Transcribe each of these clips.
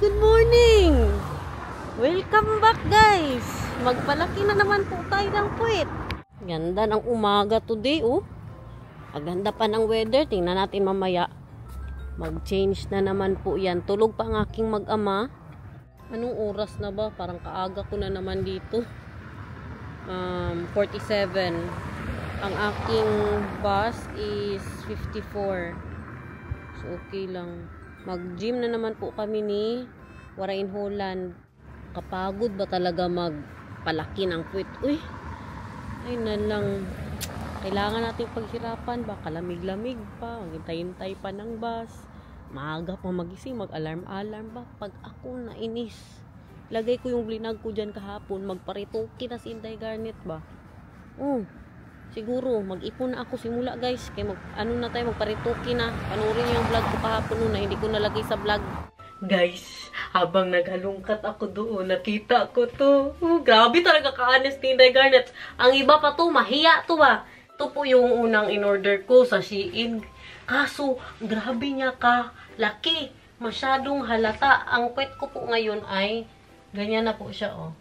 good morning! Welcome back guys! Magpalaki na naman po tayo ng puwit. Ganda ng umaga today oh. Aganda pa ng weather. Tingnan natin mamaya. Mag-change na naman po yan. Tulog pa ang aking mag-ama. Anong oras na ba? Parang kaaga ko na naman dito. 47. Ang aking bus is 54. So okay lang. Mag-gym na naman po kami ni Warain Holland. Kapagod ba talaga magpalaki ng puwit? Uy, ay na lang. Kailangan nating paghirapan. Baka lamig-lamig pa. Hintay-hintay pa ng bus. Maaga pa magising. Mag-alarm-alarm ba? Pag ako nainis, lagay ko yung blinag ko dyan kahapon. Magparitoki na si Inday Garnet ba? Siguro, mag-ipon na ako simula guys. Kaya magparitoki na. Panurin yung vlog ko kahapon na hindi ko nalagay sa vlog. Guys, habang naghalungkat ako doon, nakita ko to. Grabe talaga ka-honest ni Inday Garnet. Ang iba pa to, mahiya to ba? Ito po yung unang in-order ko sa Shein. Kaso, grabe niya ka. Laki. Masyadong halata. Ang puwet ko po ngayon ay ganyan na po siya oh.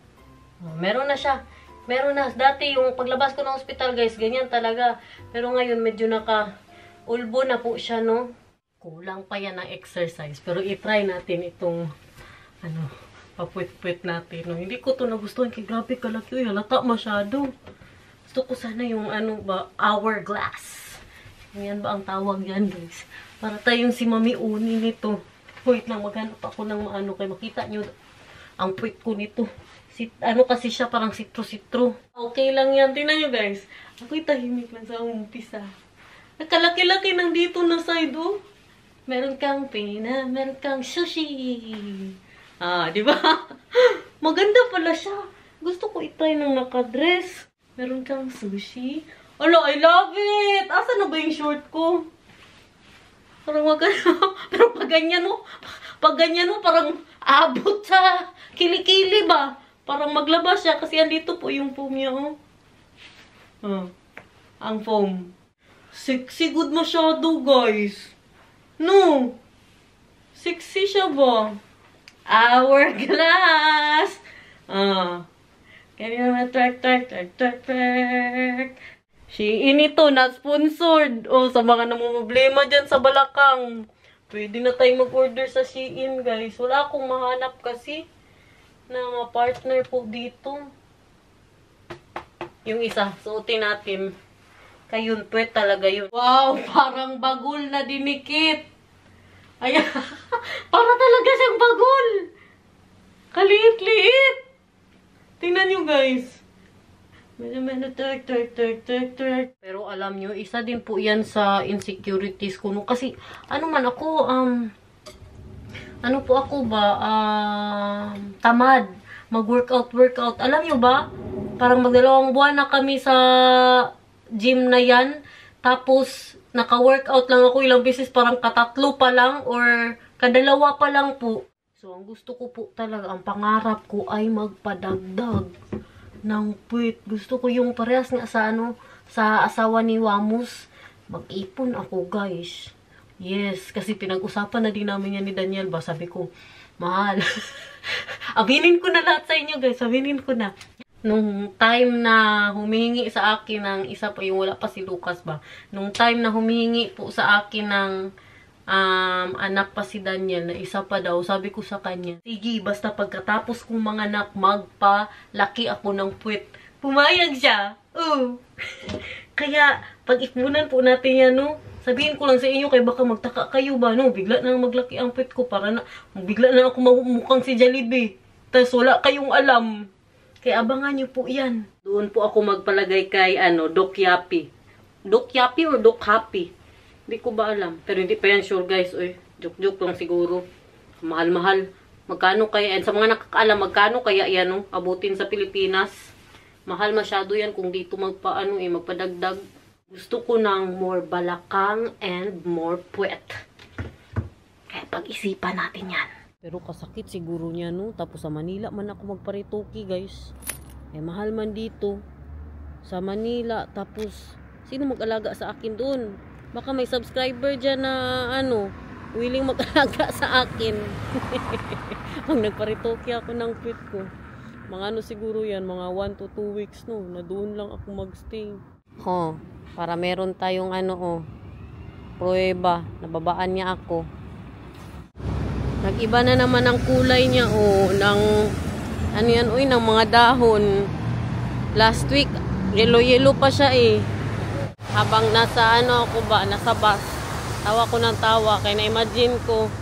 Meron na siya. Meron na. Dati yung paglabas ko ng hospital guys, ganyan talaga. Pero ngayon medyo naka-ulbo na po siya, no? Kulang pa yan ng exercise. Pero i-try natin itong, papuit-puit natin. No? Hindi ko to nagustuhan. Kaya grabe kalaki. Uy, halata masyado. Gusto ko sana yung, hourglass. Yan ba ang tawag yan guys? Para tayong si Mami Uni nito. Wait lang, maghanap ako ng kaya makita nyo ang puwit ko nito. Kasi siya parang sitro-sitro. Okay lang yan. Tingnan nyo guys. Ako'y tahimik lang sa umpisa. Nakalaki-laki ng dito na side oh. Meron kang pina, meron kang sushi. Di ba? Maganda pala siya. Gusto ko itry ng nakadress. Meron kang sushi. Alo, I love it! Asa na ba yung short ko? Parang pero pag ganyan mo, parang abot sa kilikili ba? Parang maglabas siya kasi andito po yung foam niya, oh. Ang foam. Sexy good masyado, guys. No. Sexy siya ba? Hourglass. Kaya naman, track. Shein ito, not sponsored. Sa mga namumblema dyan sa balakang. Pwede na tayong mag-order sa Shein, guys. Wala akong mahanap kasi na partner po dito. Yung isa, suotin natin. Kayun, puwet talaga yun. Wow, parang bagul na dinikit. Ayan, para talaga siyang bagul. Kaliit-liit. Tingnan nyo guys. Pero alam nyo, isa din po yan sa insecurities ko. Kasi, tamad. Mag-workout. Alam nyo ba? Parang magdalawang buwan na kami sa gym na yan. Tapos, naka-workout lang ako ilang beses. Parang katatlo pa lang or kadalawa pa lang po. So, ang gusto ko po talaga, ang pangarap ko ay magpadagdag ng puwit. Gusto ko yung parehas nga sa asawa ni Wamus. Mag-ipon ako, guys. Yes, kasi pinag-usapan na din namin yan ni Daniel ba? Sabi ko, mahal. Aminin ko na lahat sa inyo, guys. Aminin ko na. Nung time na humihingi sa akin ng isa pa, yung wala pa si Lucas ba? Nung time na humihingi po sa akin ng anak pa si Daniel na isa pa daw, sabi ko sa kanya, sige, basta pagkatapos kong mga anak, magpalaki ako ng puwit. Pumayag siya. Kaya, pag-ipunan po natin yan, no? Sabihin ko lang sa inyo, kaya baka magtaka kayo ba, no? Bigla na maglaki ang puwit ko, bigla na ako mukhang si Jollibee. Tapos wala kayong alam. Kaya abangan nyo po yan. Doon po ako magpalagay kay, Doc Yappy. Doc Yappy or Doc Happy? Hindi ko ba alam. Pero hindi pa yan sure guys. Joke lang siguro. Mahal-mahal. Magkano kaya, and sa mga nakakaalam, magkano kaya yan, no? Abutin sa Pilipinas. Mahal masyado yan kung dito magpadagdag. Gusto ko ng more balakang and more puwet. Kaya pag-isipan natin yan. Pero kasakit siguro niya, no? Tapos sa Manila man ako magparitoki, guys. Mahal man dito. Sa Manila. Tapos, sino mag-alaga sa akin doon? Baka may subscriber dyan na, willing mag-alaga sa akin. Pag nagparitoke ako ng pet ko, mga ano siguro yan, mga 1 to 2 weeks no, na doon lang ako magstay. Para meron tayong pruweba, nababaan niya ako. Nag-iba na naman ang kulay niya ng ano yan, ng mga dahon. Last week, yellow pa siya Habang nasa nasa bus, tawa ko ng tawa, kaya na-imagine ko,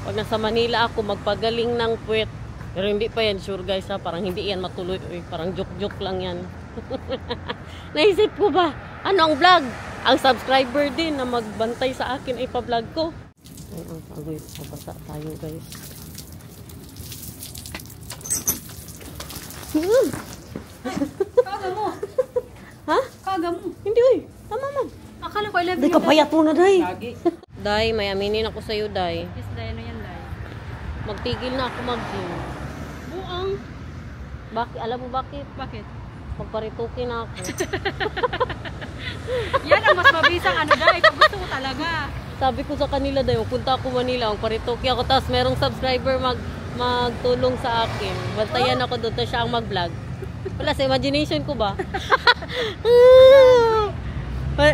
pag nasa Manila ako, magpagaling ng puwet. Pero hindi pa yan, sure guys parang hindi yan matuloy, parang joke-joke lang yan. Naisip ko ba, ano ang vlog? Ang subscriber din na magbantay sa akin ay pa-vlog ko. Ang pagod, mabasa tayo guys. Kaga mo. Ha? Kaga mo. Hindi tama man. Akala ko 11 Day, kapayat mo na, Day. Day, may aminin ako sa'yo, Day. Yes, Day. Ano yan, Day? Magtigil na ako mag-gym. Buang. Alam mo bakit? Bakit? Magparitukin na ako. Yan ang mas mabisang Day. Kung gusto mo talaga. Sabi ko sa kanila, Day, punta ako Manila, magparitukin ako. Tapos merong subscriber magtulong sa akin. Bantayan ako doon, tapos siya ang mag-vlog. Wala, sa imagination ko ba?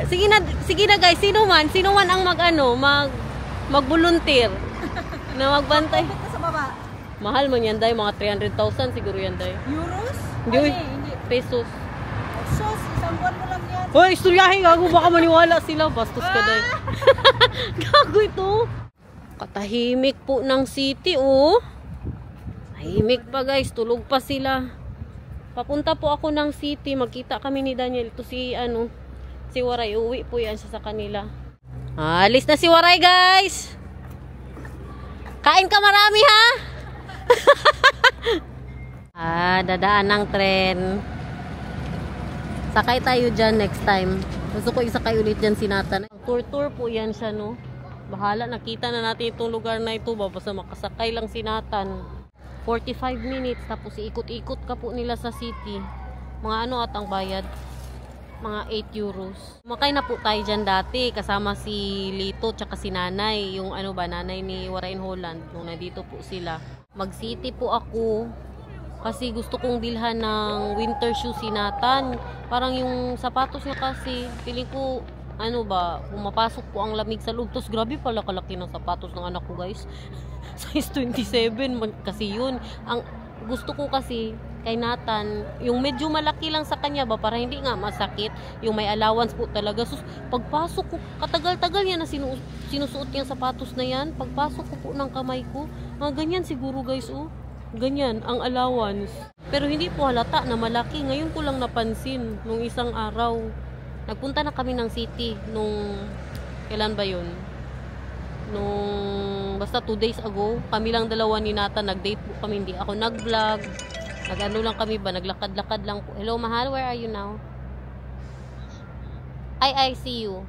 Sige na guys, sino man ang mag-volunteer na magbantay. Sa baba. Mahal man yan, Day, mga 300,000 siguro yan, Day. Euros? Hindi, Hindi. pesos. Sos, isang buwan mo lang yan. Hoy, istoryahin gago, baka maniwala sila. Bastos ka, Day. Gago ito. Katahimik po ng city, Tahimik pa, guys. Tulog pa sila. Papunta po ako ng city. Magkita kami ni Daniel. Ito si Waray. Uwi po yan siya sa kanila. Alis na si Waray, guys. Kain ka marami, ha? Dadaan ng tren. Sakay tayo dyan next time. Gusto ko isakay ulit dyan si Nathan. Tour po yan siya, no? Bahala, nakita na natin itong lugar na ito. Basta makasakay lang si Nathan. 45 minutes. Tapos ikot-ikot ka po nila sa city. Mga at ang bayad? Mga 8 euros. Makay na po tayo dyan dati. Kasama si Lito tsaka si Nanay. Yung nanay ni Warren Holland. Nung nandito po sila. Mag-city po ako. Kasi gusto kong bilhan ng winter shoes si Nathan. Parang yung sapatos niya kasi, piling ko, pumapasok po ang lamig sa loob. Tapos grabe pala kalaki ng sapatos ng anak ko, guys. Size 27 kasi yun. Ang gusto ko kasi kay Nathan, yung medyo malaki lang sa kanya ba, para hindi nga masakit. Yung may allowance po talaga. So, pagpasok ko, katagal-tagal yan na sinusuot yung sapatos na yan. Pagpasok ko po ng kamay ko, mga ganyan siguro, guys, ganyan ang allowance. Pero hindi po halata na malaki. Ngayon ko lang napansin nung isang araw. Nagpunta na kami ng city nung kailan ba yun? Basta 2 days ago. Kami lang dalawa ni Nathan. Nag-date po kami. Hindi ako nag-vlog. Lang kami ba? Naglakad-lakad lang po. Hello, mahal. Where are you now? I see you.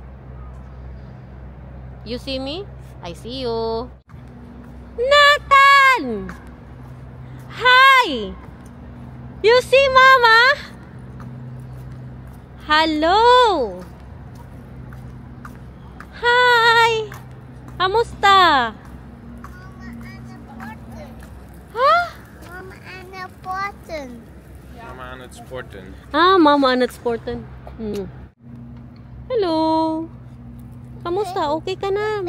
You see me? I see you. Nathan! Hi! You see Mama? Hello! Hi! Kamusta? Ha? Mama Anna Porten. Mama Anna Sporten. Mama Anna Sporten. Hello! Kamusta? Okay ka na?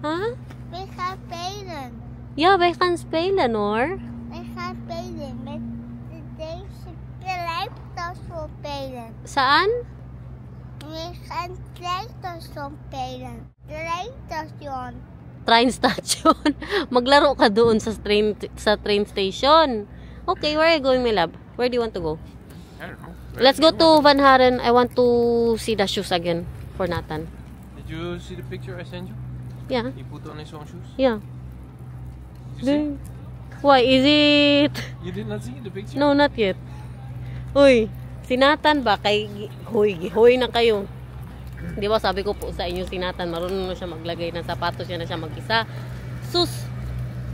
Ha? We gaan spelen. Ja, wij gaan spelen hoor. We gaan spelen met deze treinstation spelen. Saan? We gaan treinstation spelen. Treinstation. Train station. Maglaro ka doon sa train station. Okay, where are you going, my love? Where do you want to go? I don't know. Let's go to Van Haren. I want to see the shoes again for Nathan. Did you see the picture I sent you? Yeah. He put on his own shoes? Yeah. Did you see? Why is it? You did not see the picture? No, not yet. Uy, si Nathan ba kay hoy na kayo. Di ba sabi ko po sa inyo si Nathan, marunong na siya maglagay ng sapatos niya na siya mag-isa. Sus,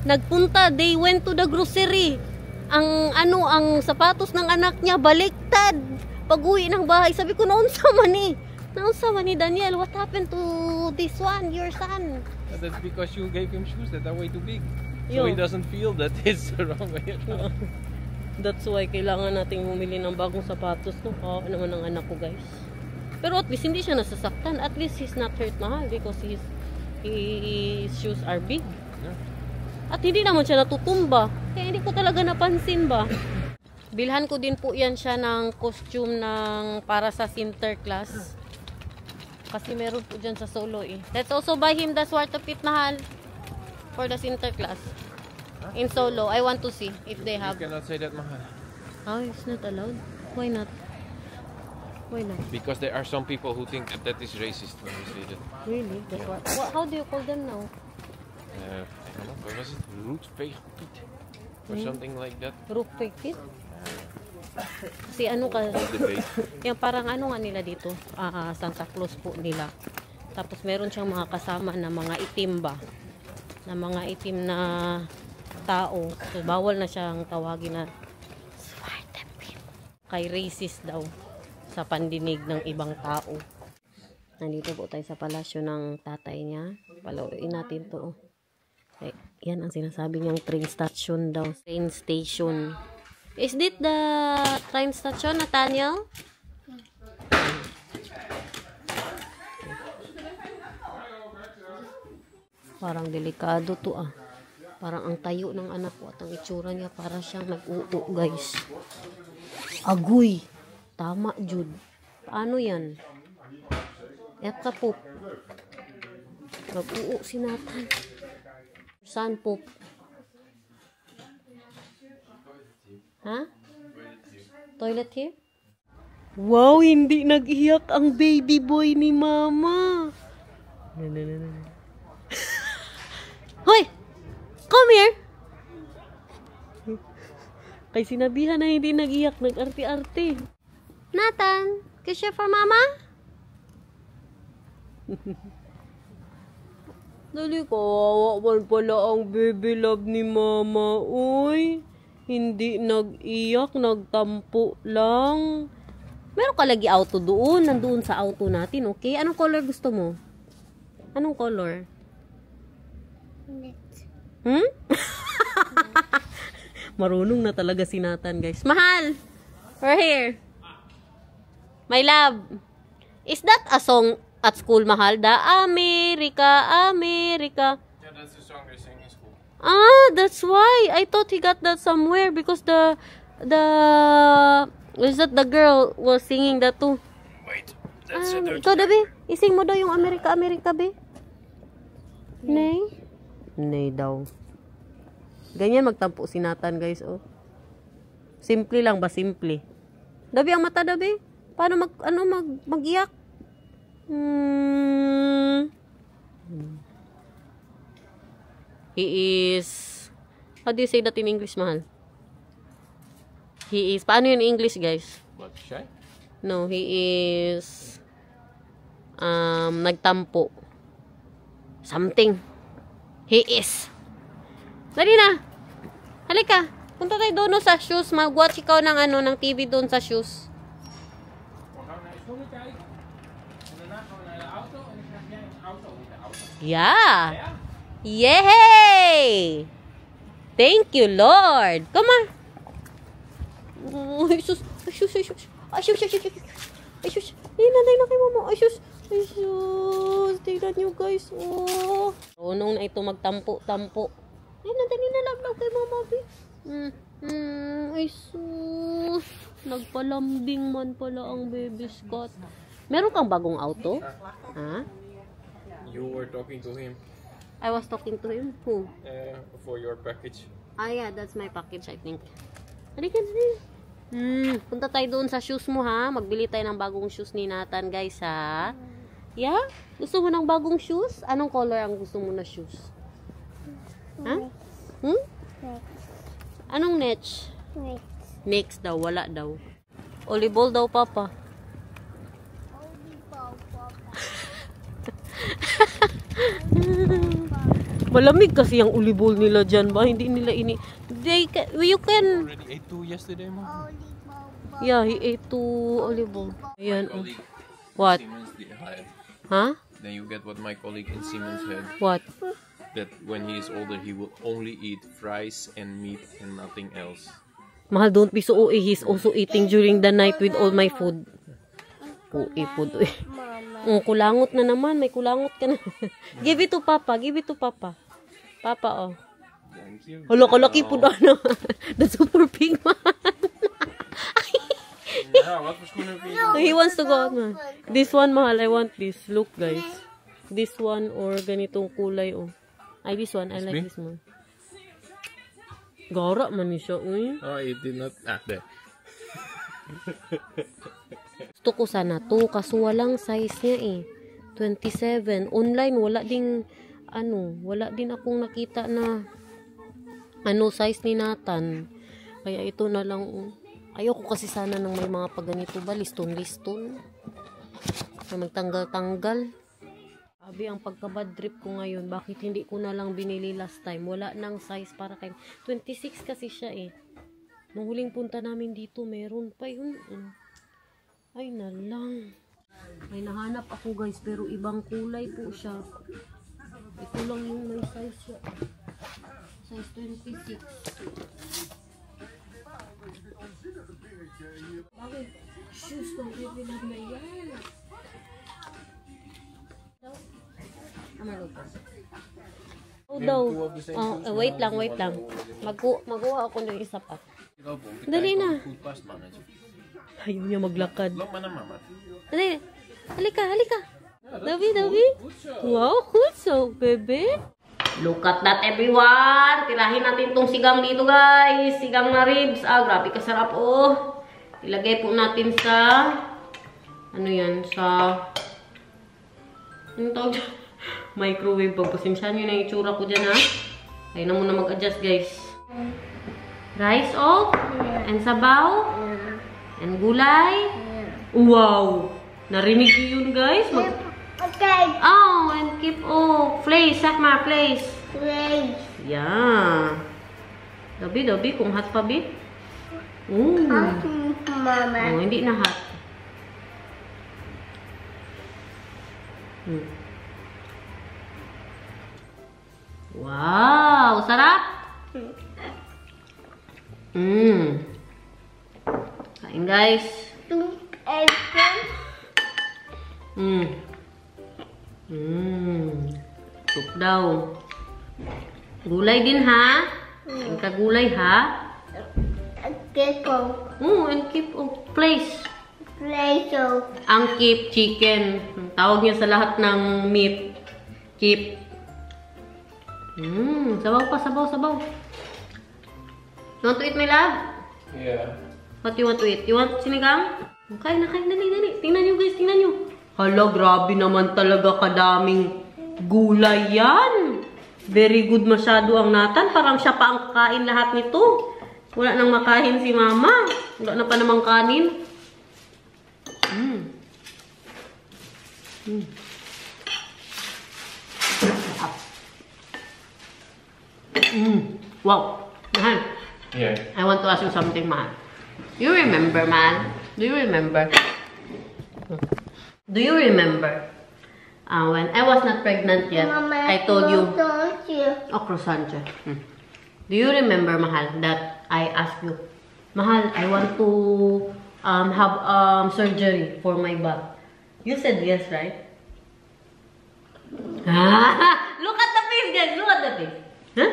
nagpunta, they went to the grocery. Ang sapatos ng anak niya baliktad. Pag-uwi ng bahay, sabi ko naunsa man ni Daniel, what happened to this one, your son? And that's because you gave him shoes that are way too big. So Yo. he doesn't feel that it's the wrong way around. That's why kailangan nating bumili ng bagong sapatos. No? Oo naman ang anak ko, guys. Pero at least hindi siya nasasaktan. At least he's not hurt, mahal, because his shoes are big. Yeah. At hindi naman siya natutumba. Kaya hindi ko talaga napansin ba. Bilhan ko din po yan siya ng costume ng para sa Sinterklaas. Kasi meron po dyan sa Solo eh. Let's also buy him the Swarta Pit, mahal. For the Sinterklaas. In Solo. I want to see if they You have. cannot say that, mahal. Oh, it's not allowed? Why not? Why not? Because there are some people who think that that is racist when you say that. Really? That's what, how do you call them now? I don't know, what was it? Roetveegpiet? Or something like that. Roof Pit? Kasi ano ka, Debate. yung parang ano nga nila dito, Santa Claus po nila. Tapos meron siyang mga kasama na mga itim ba? Na mga itim na tao. So bawal na siyang tawagin na Swarta Pit. Kay racist daw sa pandinig ng ibang tao. Nandito po tayo sa palasyo ng tatay niya. Palawin natin to. Okay. Yan ang sinasabi niyang train station daw. Train station. Is it the train station, Nathaniel? Parang delikado to ah. Parang ang tayo ng anak ko at ang itsura niya para siyang nag-uo, guys. Agoy. Tama, Jude. Paano yan? Eka po. Nag-uo si Nathan. Saan po? Ha? Toilet here? Wow, hindi nag-iyak ang baby boy ni mama. Hoy! Come here! Kay sinabihan na hindi nag-iyak, nag-arte-arte. Nathan, kiss you for mama? Dali ko, kawawa pala ang baby love ni mama. Uy, hindi nag-iyak, nagtampo lang. Meron ka lagi auto doon, nandoon sa auto natin, okay? Anong color gusto mo? Anong color? Hmm? Marunong na talaga si Nathan, guys. Mahal! We're here. My love. Is that a song at school, Mahal? Da America, America. Yeah, that's the song they sing in school. Ah, that's why. I thought he got that somewhere because the is that the girl was singing that too. Wait, that's a dirty Ikaw, Dabi, ising mo daw yung America, America, be? Nay? Nay daw. Ganyan magtampo si Nathan, guys, oh. Simple lang ba? Simple. Dabi, ang mata, Dabi. Paano mag-iyak? He is, how do you say that in English, Mahal? He is, paano yun in English, guys? What, shy? No, he is nagtampo. Something. He is. Dali na. Halika. Punta tayo doon sa shoes. Mag-watch ikaw ng ng TV doon sa shoes. Yeah. Yay! Thank you, Lord. Come on. Ay, sus. Ay, sus. Ay, sus. Ay, sus. Ay, sus. Ay, sus. Ay, na kay mama. Ay, sus. Ay, sus. Tignan nyo, guys. Oh. Unong na ito magtampo-tampo. Ay, nadali na lang kay mama, be. Ay, sus. Nagpalambing man pala ang baby Scott. Meron kang bagong auto? Ha? You were talking to him I was talking to him. Who? for your package. Ah, yeah. That's my package, I think. Halika na. Punta tayo doon sa shoes mo, ha? Magbili tayo ng bagong shoes ni Nathan, guys, ha? Yeah? Gusto mo ng bagong shoes? Anong color ang gusto mo na shoes? Ha? Anong next? Next daw. Wala daw. Olibol daw, Papa. Malamig kasi yung olibol nila dyan ba? Hindi nila you can... Already ate 2 yesterday, Mom? Yeah, he ate 2 olibol. Ayan, oh. What? Siemens, the higher. Ha? then you get what my colleague in Siemens said. What? That when he is older, he will only eat fries and meat and nothing else. Mahal, don't be so OA. He's also eating during the night with all my food. OA food. Kulangot na naman. May kulangot ka na. Give it to Papa. Give it to Papa. Papa, oh. Thank you. Hala, kalaki po na. That's super big, man. Ja, wat voor schoenen vind je? He wants to go out, man. This one, Mahal. I want this. Look, guys. This one or ganitong kulay, oh. Ay, this one. I like this one. Gara man ni siya, uy. Oh, it did not... Ah, there. Gusto ko sana to, kaso walang size niya eh. 27. Online, wala din akong nakita na size ni Nathan. Kaya ito na lang. Ayoko kasi sana ng may mga paganito ba, liston-liston. May magtanggal-tanggal. Abi, ang pagka-bad trip ko ngayon, bakit hindi ko na lang binili last time? Wala nang size para kay 26 kasi siya eh. Nung huling punta namin dito, meron pa yun. Ay na lang. May nahanap ako guys, pero ibang kulay po siya. Ito lang yung may size siya. Size 26. Bakit? Shoes kung bibilag na yan. Wait lang. Magawa ako ng isa pa. Dali na. Ayaw niya maglakad. Dali. Halika. Dabi. Wow, good so, baby. Look at that, everyone. Tirahin natin tong sigang dito, guys. Sigang na ribs. Grabe kasarap, oh. Ilagay po natin sa anong tawag dyan? Microwave. Pagpasensyahan nyo na yung itsura ko dyan, ha? Kaya na muna mag-adjust, guys. Rice, oh. And sabaw. And gulay. Wow. Narinig nyo yun, guys? Okay. Oh, and keep, place. Sakma, place. Place. Yeah. Dabi, kung hot pa, bi. Mama. Oh, hindi na hot. Wow, sarap. Kain, guys. Soup daw. Gulay din, ha? Ang kagulay, ha? And keep, place. Place. Ang keep chicken. Ang tawag niya sa lahat ng meat. Keep. Sabaw pa, sabaw. You want to eat, my love? Yeah. What you want to eat? You want sinigang? Kain na, dali. Tingnan nyo, guys, tingnan nyo. Hala, grabe naman talaga kadaming gulay yan. Very good masyado ang Nathan. Parang siya pa ang kakain lahat nito. Wala nang makain si Mama. Wala na pa namang kanin. Wow. Mahal. Yeah. I want to ask you something, Mahal. You remember, Mahal? Do you remember? When I was not pregnant yet, Mama, I told you... don't you? Oh, croissant. Do you remember, Mahal, that I asked you, Mahal, I want to have surgery for my butt. You said yes, right? Look at the face, guys. Look at the face. Huh?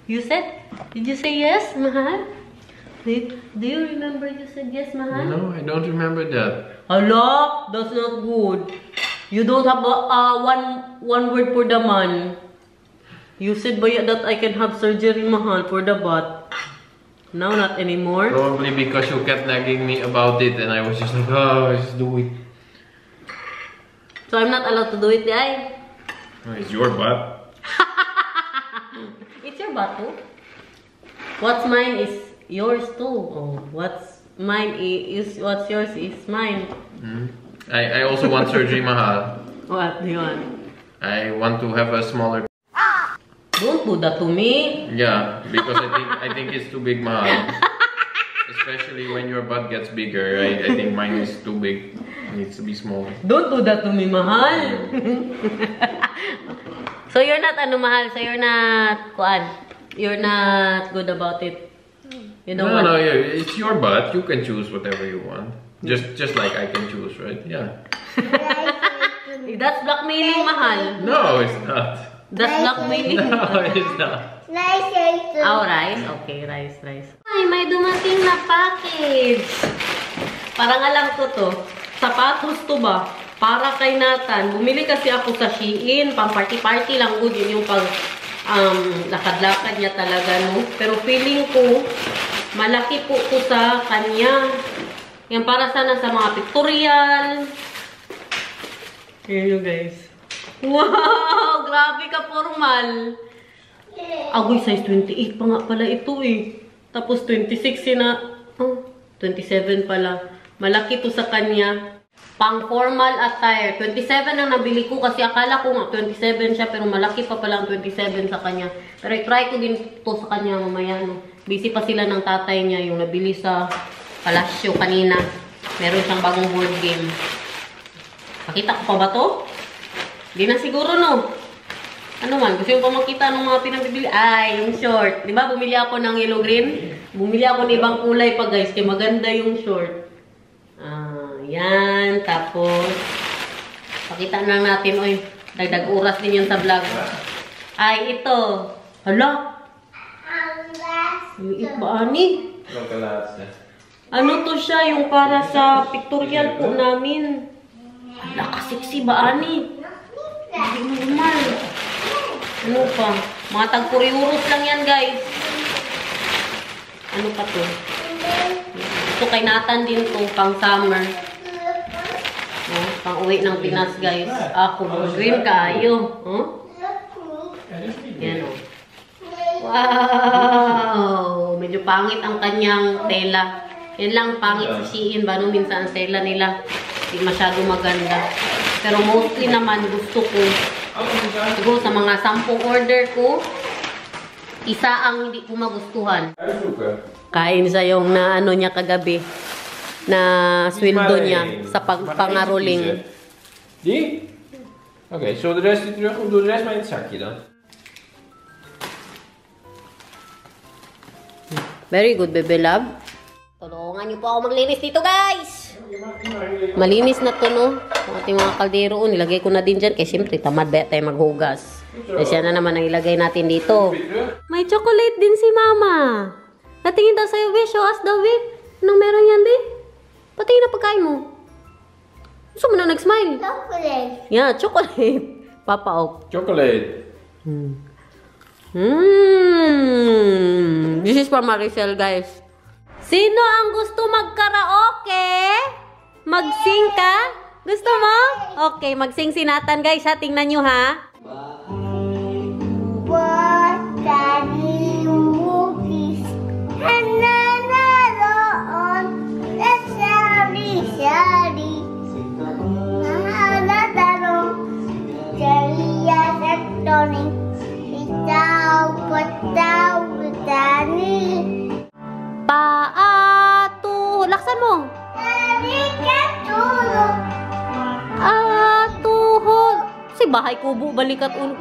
You said? Did you say yes, Mahal? Do you remember you said yes, Mahal? No, I don't remember that. Hello? That's not good. You don't have one word for the man. You said ba that I can have surgery, Mahal, for the butt. Now, not anymore. Probably because you kept nagging me about it and I was just like, oh, just do it. So, I'm not allowed to do it, Day? It's your butt. It's your butt, too. What's mine is yours, too. Oh, what's yours is mine. I also want surgery, Mahal. What do you want? I want to have a smaller... Don't do that to me. Yeah, because I think it's too big, Mahal. Especially when your butt gets bigger. I think mine is too big. It needs to be smaller. Don't do that to me, mahal. So you're not mahal. So you're not you're not good about it. You don't No, want. yeah, it's your butt. You can choose whatever you want. Just like I can choose, right? Yeah. That's blackmailing, mahal. No, it's not. That's blackmailing. No, it's not. Nice. Oh, rice? Okay, rice. Ay, may dumating na package. Parang alam ko to. Sapatos to ba? Para kay Nathan. Bumili kasi ako sa Shein. Pang party-party lang. Good yun yung pag lakad-lakad niya talaga, no? Pero feeling ko, malaki po to sa kanya. Yan, para sana sa mga pictorial. Here you guys. Wow! Grabe ka, formal. Agoy, size 28 pa nga pala ito eh. Tapos 26 sina... Oh, 27 pala. Malaki to sa kanya. Pang formal attire. 27 ang nabili ko kasi akala ko nga 27 siya pero malaki pa pala ang 27 sa kanya. Pero i-try ko din to sa kanya mamaya. No? Busy pa sila ng tatay niya yung nabili sa Palasyo kanina. Meron siyang bagong board game. Pakita ko pa ba to? Hindi na siguro, no? Ano man? Gusto yung pa makita ng mga pinabibili? Ay, yung short. Diba bumili ako ng yellow green? Bumili ako ng ibang kulay pa, guys. Kaya maganda yung short. Yan. Tapos, pakita na natin. Oy, dagdag oras din yun sa vlog. Ay, ito. Hala. Liit ba, ani? Ano to siya? Yung para sa pictorial po namin. Hala, kasiksi ba, ani? Hindi normal. Ano pa? Mga tag-4 euros lang yan, guys. Ano pa to? Ito kay Nathan din to, pang summer. No, pang uwi ng Pinas, guys. Ako, green kayo. Huh? Yan o. Wow! Medyo pangit ang kanyang tela. Yan lang, pangit sa Shein. Bano minsan ang tela nila. Hindi masyado maganda. Pero mostly naman gusto ko. Siguro sa mga 10 order ko, isa ang hindi ko magustuhan. Kain siya yung na ano niya kagabi. Na sweldo niya sa pagpangaroling. Die? Oké, zullen we de rest niet terug of doe de rest maar in het zakje dan? Very good, bebe love. Tulungan niyo po ako maglinis dito, guys. Malinis na to, no? Ang ating mga kaldero, nilagay ko na din dyan. Kasi syempre, tamad ba tayo maghugas. Kasi yan na naman ang ilagay natin dito. May chocolate din si Mama. Natingin daw sa'yo, Wish. Show us the whip. Anong meron yan, di? Patingin na pagkain mo. Gusto mo na nag-smile? Chocolate. Yeah, chocolate. Papa, oh. Chocolate. This is for Maricel, guys. Sino ang gusto mag-karaoke? Mag-sing ka? Gusto mo? Okay, mag-sing si Nathan, guys, ha? Tingnan nyo, ha? Laksan mo. Tuhod. Si bahay kubo, balikat ulo.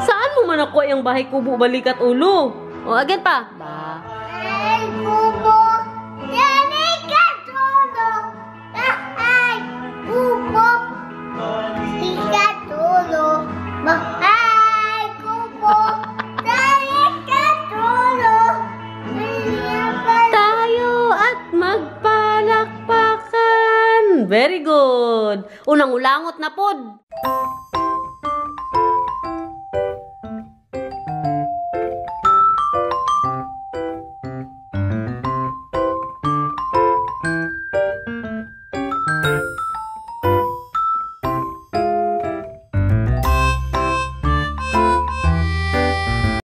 Saan mo man ako yung bahay kubo, balikat ulo? O, again pa. Bahay kubo, balikat ulo. Bahay kubo, balikat ulo. Bahay kubo, balikat ulo. Tayo at magpalakpakan. Very good. Unang ulangot na pod.